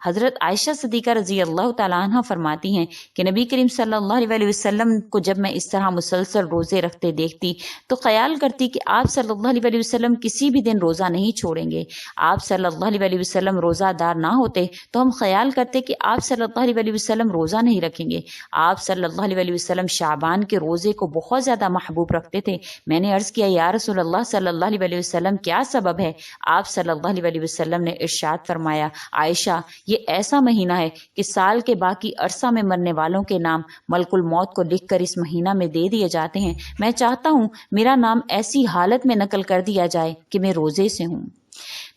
حضرت عائشہ صدیقہ رضی اللہ تعالیٰ عنہ فرماتی ہیں کہ نبی کریم صلی اللہ علیہ وسلم کو جب میں اس طرح مسلسل روزے رکھتے دیکھتی تو خیال کرتی کہ آپ صلی اللہ علیہ وسلم کسی بھی دن روزہ نہیں چھوڑیں گے۔ آپ صلی اللہ علیہ وسلم روزہ دار نہ ہوتے تو ہم خیال کرتے کہ آپ صلی اللہ علیہ وسلم روزہ نہیں رکھیں گے۔ آپ صلی اللہ علیہ وسلم شعبان کے روزے کو بہت زیادہ محبوب رکھتے تھے۔ میں نے عرض کیا یا رسول اللہ صلی اللہ علیہ وسلم کیا سبب ہے؟ آپ صلی اللہ علیہ وسلم نے ارشاد فرمایا عائشہ یہ ایسا مہینہ ہے کہ سال کے باقی عرصہ میں مرنے والوں کے نام ملک الموت کو لکھ کر اس مہینہ میں دے دیے جاتے ہیں۔ میں چاہتا ہوں میرا نام ایسی حالت میں نقل کر دیا جائے کہ میں روزے سے ہوں۔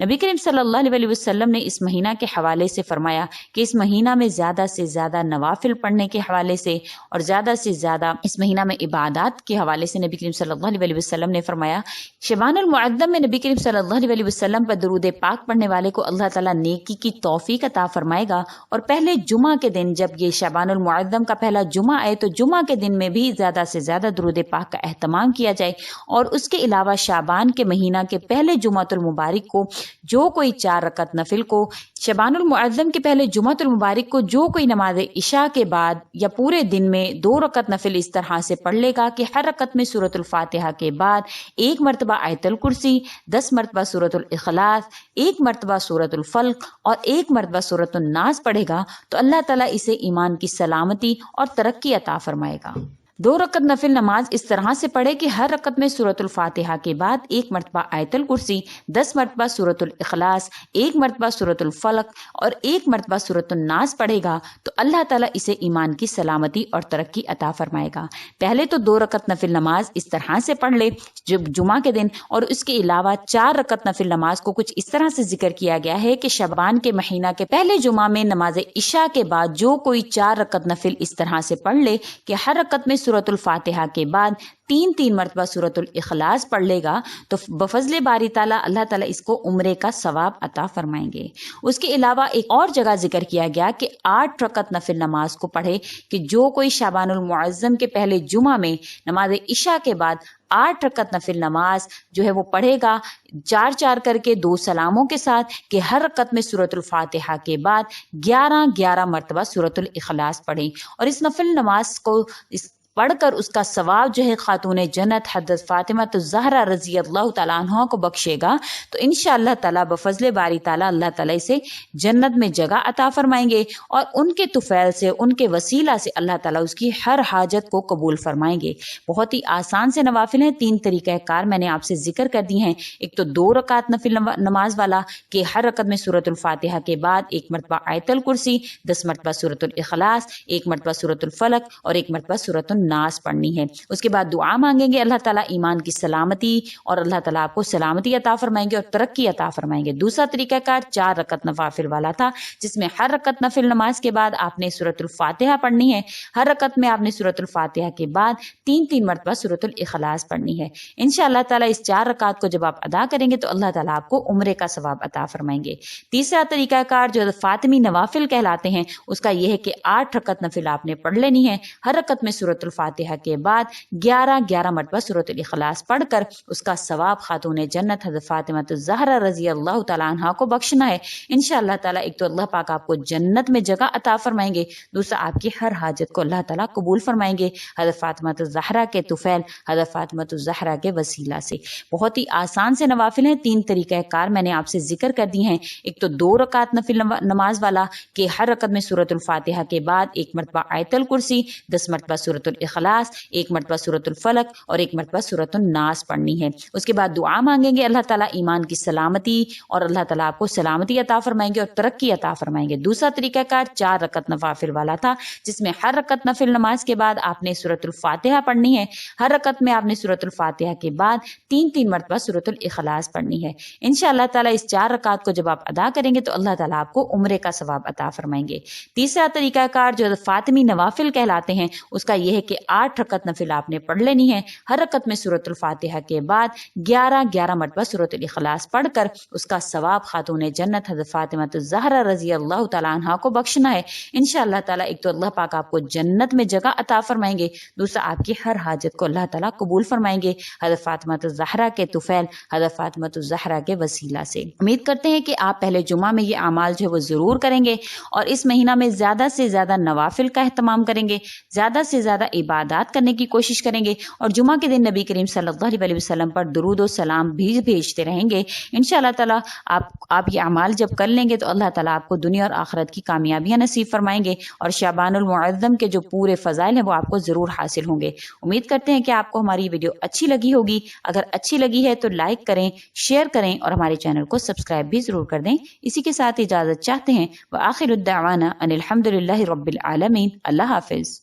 نبی کریم صلی اللہ علیہ وسلم نے اس مہینہ کے حوالے سے فرمایا کہ اس مہینہ میں زیادہ سے زیادہ نوافل پڑھنے کے حوالے سے اور زیادہ سے زیادہ اس مہینہ میں عبادات کے حوالے سے نبی کریم صلی اللہ علیہ وسلم نے فرمایا شعبان المعظم میں نبی کریم صلی اللہ علیہ وسلم پر درود پاک پڑھنے والے کو اللہ تعالیٰ نیکی کی توفیق عطا فرمائے گا، اور پہلے جمعہ کے دن جب یہ شعبان المعظم کا پہلا جمعہ آئے تو جمعہ کے دن میں بھی زیادہ سے زیادہ درود پاک کا اہتمام کیا جائے، اور اس کے علاوہ شعبان کے مہینہ کے پہلے جمعۃ المبارک کو جو کوئی 4 رکعت نفل کو، شعبان المعظم کے پہلے جمعۃ المبارک کو جو کوئی نماز عشاء کے بعد یا پورے دن میں 2 رکعت نفل اس طرح سے پڑھ لے گا کہ ہر رکعت میں سورۃ الفاتحہ کے بعد 1 مرتبہ آیت الکرسی، 10 مرتبہ سورۃ الاخلاص، 1 مرتبہ سورۃ الفلق اور 1 مرتبہ سورۃ الناس پڑھے گا تو اللہ تعالیٰ اسے ایمان کی سلامتی اور ترقی عطا فرمائے گا۔ 2 رکعت نفل نماز اس طرح سے پڑھے کہ ہر رکعت میں سورۃ الفاتحہ کے بعد 1 مرتبہ آیت الکرسی، 10 مرتبہ سورۃ الاخلاص، 1 مرتبہ سورۃ الفلق اور 1 مرتبہ سورۃ الناس پڑھے گا تو اللہ تعالیٰ اسے ایمان کی سلامتی اور ترقی عطا فرمائے گا۔ پہلے تو 2 رکعت نفل نماز اس طرح سے پڑھ لے جب جمعہ کے دن، اور اس کے علاوہ 4 رکعت نفل نماز کو کچھ اس طرح سے ذکر کیا گیا ہے کہ شعبان کے مہینہ کے پہلے جمعہ میں نماز عشاء کے بعد جو کوئی 4 رکعت نفل اس طرح سے پڑھ لے کہ ہر رکعت میں سورۃ الفاتحہ کے بعد 3 مرتبہ سورۃ الاخلاص پڑھ لے گا تو بفضل باری تعالیٰ اللہ تعالیٰ اس کو عمرے کا ثواب عطا فرمائیں گے۔ اس کے علاوہ ایک اور جگہ ذکر کیا گیا کہ 8 رکعت نفل نماز کو پڑھے کہ جو کوئی شعبان المعظم کے پہلے جمعہ میں نماز عشاء کے بعد 8 رکعت نفل نماز جو ہے وہ پڑھے گا 4 کر کے 2 سلاموں کے ساتھ کہ ہر رکعت میں سورۃ الفاتحہ کے بعد 11 مرتبہ سورۃ الاخلاص پڑھیں، اور اس نفل نماز کو پڑھ کر اس کا ثواب جو ہے خاتون جنت حضرت فاطمہ الزہرا رضی اللہ تعالیٰ عنہ کو بخشے گا تو انشاءاللہ تعالیٰ بفضل باری تعالیٰ اللہ تعالیٰ اسے جنت میں جگہ عطا فرمائیں گے، اور ان کے طفیل سے ان کے وسیلہ سے اللہ تعالیٰ اس کی ہر حاجت کو قبول فرمائیں گے۔ بہت ہی آسان سے نوافل ہیں، 3 طریقہ کار میں نے آپ سے ذکر کر دی ہیں۔ ایک تو 2 رکعت نفل نماز والا کہ ہر رکعت میں سورۃ الفاتحہ کے بعد 1 مرتبہ آیت الکرسی، 10 مرتبہ سورۃ الاخلاص، 1 مرتبہ سورۃ الفلق اور 1 مرتبہ سورۃ ناس پڑھنی ہے۔ اس کے بعد دعا مانگیں گے اللہ تعالیٰ ایمان کی سلامتی، اور اللہ تعالیٰ آپ کو سلامتی عطا فرمائیں گے اور ترقی عطا فرمائیں گے۔ دوسرا طریقہ کار 4 رکعت نوافل والا تھا جس میں ہر رکعت نفل نماز کے بعد آپ نے سورۃ الفاتحہ پڑھنی ہے، ہر رکعت میں آپ نے سورۃ الفاتحہ کے بعد 3 مرتبہ سورۃ الاخلاص پڑھنی ہے۔ انشاءاللہ تعالیٰ اس 4 رکعت کو جب آپ ادا کریں گے تو اللہ تعالیٰ آپ کو عمرے کا ثواب عطا فرمائیں گے۔ تیسرا طریقہ کار جو فاطمی نوافل کہلاتے ہیں اس کا یہ ہے کہ 8 رکعت نفل آپ نے پڑھ لینی ہے، ہر رکعت میں سورۃ الفاتحہ کے بعد 11 مرتبہ سورۃ الاخلاص پڑھ کر اس کا ثواب خاتون جنت حضرت فاطمہ الزہرا رضی اللہ تعالیٰ عنہا کو بخشنا ہے۔ انشاءاللہ تعالیٰ ایک تو اللہ پاک آپ کو جنت میں جگہ عطا فرمائیں گے، دوسرا آپ کی ہر حاجت کو اللہ تعالیٰ قبول فرمائیں گے حضرت فاطمہ الزہرا کے طفیل حضرت فاطمہ الزہرا کے وسیلہ سے۔ بہت ہی آسان سے نوافل ہیں، 3 طریقہ کار میں نے آپ سے ذکر کر دی ہیں۔ ایک تو 2 رکعت نفل نماز والا کہ ہر رکعت میں سورۃ الفاتحہ کے بعد 1 مرتبہ آیت الکرسی، 10 مرتبہ سورۃ الاخلاص، 1 مرتبہ سورۃ الفلق اور 1 مرتبہ سورۃ الناس پڑھنی ہے۔ اس کے بعد دعا مانگیں گے اللہ تعالیٰ ایمان کی سلامتی، اور اللہ تعالیٰ آپ کو سلامتی عطا فرمائیں گے اور ترقی عطا فرمائیں گے۔ دوسرا طریقہ کار 4 رکعت نوافل والا تھا جس میں ہر رکعت نفل نماز کے بعد آپ نے سورۃ الفاتحہ پڑھنی ہے، ہر رکعت میں آپ نے سورۃ الفاتحہ کے بعد 3 مرتبہ سورۃ الاخلاص پڑھنی ہے۔ انشاءاللہ تعالیٰ اس 4 رکعت کو جب آپ ادا کریں گے تو اللہ تعالیٰ آپ کو عمرے کا ثواب عطا فرمائیں گے۔ تیسرا طریقہ کار جو فاطمی نوافل کہلاتے ہیں اس کا یہ ہے کہ 8 رکعت نفل آپ نے پڑھ لینی ہے. ہر رکعت میں سورۃ الفاتحہ کے بعد 11 مرتبہ سورۃ الاخلاص پڑھ کر اس کا ثواب خاتون جنت حضرت فاطمہ الزہرا رضی اللہ تعالیٰ عنہا کو بخشنا ہے. انشاءاللہ تعالیٰ ایک تو اللہ پاک آپ کو جنت میں جگہ عطا فرمائیں گے، دوسرا آپ کی ہر حاجت کو اللہ تعالیٰ قبول فرمائیں گے حضرت فاطمہ الزہرا کے طفیل حضرت فاطمہ الزہرا کے وسیلہ سے. امید کرتے ہیں کہ آپ پہلے جمعہ میں یہ اعمال جو ہے وہ ضرور کریں گے اور اس مہینہ میں زیادہ سے زیادہ نوافل کا اہتمام کریں گے، زیادہ سے زیادہ عبادات کرنے کی کوشش کریں گے اور جمعہ کے دن نبی کریم صلی اللہ علیہ وسلم پر درود و سلام بھی بھیجتے رہیں گے. انشاءاللہ تعالیٰ آپ یہ اعمال جب کر لیں گے تو اللہ تعالیٰ آپ کو دنیا اور آخرت کی کامیابیاں نصیب فرمائیں گے اور شعبان المعظم کے جو پورے فضائل ہیں وہ آپ کو ضرور حاصل ہوں گے. امید کرتے ہیں کہ آپ کو ہماری ویڈیو اچھی لگی ہوگی. اگر اچھی لگی ہے تو لائک کریں، شیئر کریں اور ہمارے چینل کو سبسکرائب بھی ضرور کر دیں. اسی کے ساتھ اجازت چاہتے ہیں وآخر الدعوانا ان الحمد للہ رب العالمین. اللہ حافظ.